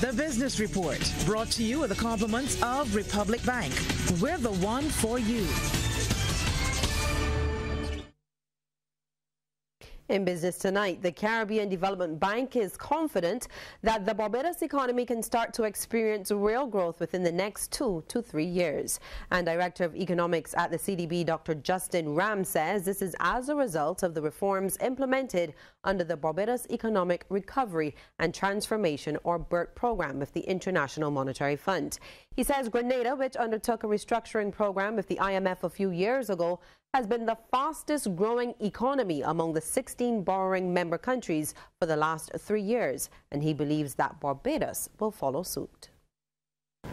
The Business Report, brought to you with the compliments of Republic Bank. We're the one for you. In business tonight, the Caribbean Development Bank is confident that the Barbados economy can start to experience real growth within the next 2 to 3 years. And Director of Economics at the CDB, Dr. Justin Ram, says this is as a result of the reforms implemented under the Barbados Economic Recovery and Transformation, or BERT, program with the International Monetary Fund. He says Grenada, which undertook a restructuring program with the IMF a few years ago, has been the fastest growing economy among the 16 borrowing member countries for the last 3 years, and he believes that Barbados will follow suit.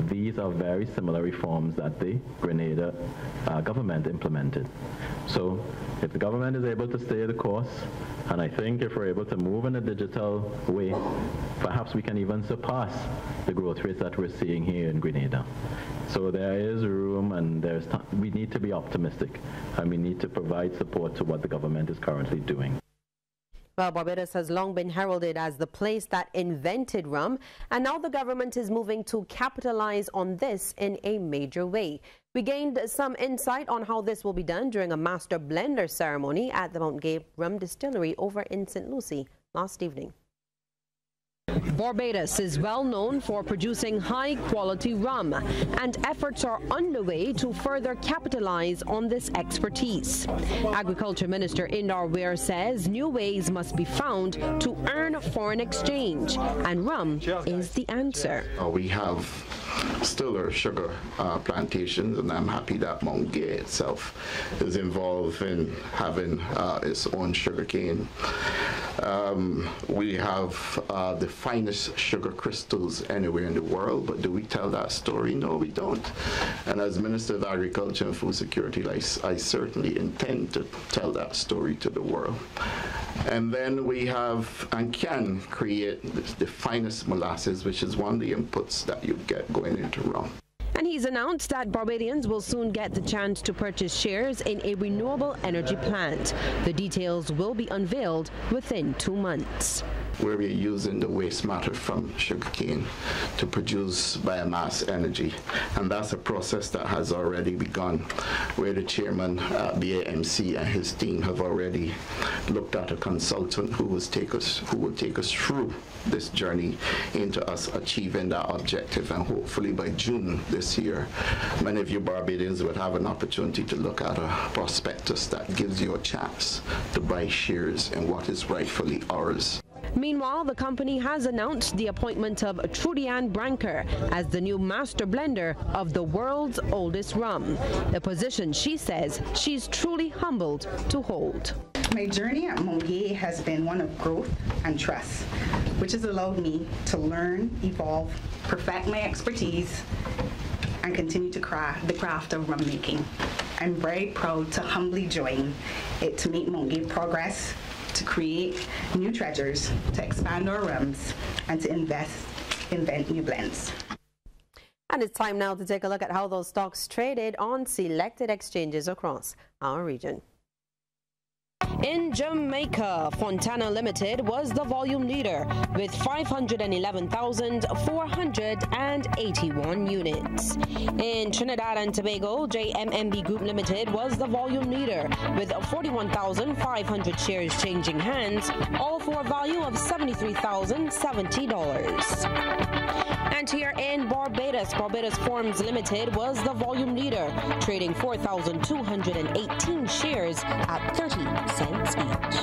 These are very similar reforms that the Grenada government implemented. So if the government is able to stay the course, and I think if we're able to move in a digital way, perhaps we can even surpass the growth rates that we're seeing here in Grenada. So there is room, and we need to be optimistic, and we need to provide support to what the government is currently doing. Well, Barbados has long been heralded as the place that invented rum, and now the government is moving to capitalize on this in a major way. We gained some insight on how this will be done during a master blender ceremony at the Mount Gay Rum Distillery over in St. Lucie last evening. Barbados is well known for producing high-quality rum, and efforts are underway to further capitalize on this expertise. Agriculture Minister Indar Weir says new ways must be found to earn foreign exchange, and rum is the answer. We have still our sugar plantations, and I'm happy that Mount Gay itself is involved in having its own sugar cane. We have the finest sugar crystals anywhere in the world, but do we tell that story? No, we don't. And as Minister of Agriculture and Food Security, I certainly intend to tell that story to the world. And then we have and can create the finest molasses, which is one of the inputs that you get going into rum. And he's announced that Barbadians will soon get the chance to purchase shares in a renewable energy plant. The details will be unveiled within 2 months. Where we're using the waste matter from sugarcane to produce biomass energy. And that's a process that has already begun, where the chairman at BAMC and his team have already looked at a consultant who will take us through this journey into us achieving that objective. And hopefully by June this year, many of you Barbadians would have an opportunity to look at a prospectus that gives you a chance to buy shares in what is rightfully ours. Meanwhile, the company has announced the appointment of Trudy Ann Branker as the new master blender of the world's oldest rum, a position she says she's truly humbled to hold. My journey at Mount Gay has been one of growth and trust, which has allowed me to learn, evolve, perfect my expertise, and continue to craft the craft of rum making. I'm very proud to humbly join it to make Mount Gay progress, to create new treasures, to expand our rums, and to invent new blends. And it's time now to take a look at how those stocks traded on selected exchanges across our region. In Jamaica, Fontana Limited was the volume leader with 511,481 units. In Trinidad and Tobago, JMMB Group Limited was the volume leader with 41,500 shares changing hands, all for a value of $73,070. And here in Barbados, Barbados Forms Limited was the volume leader, trading 4,218 shares at 30 cents each.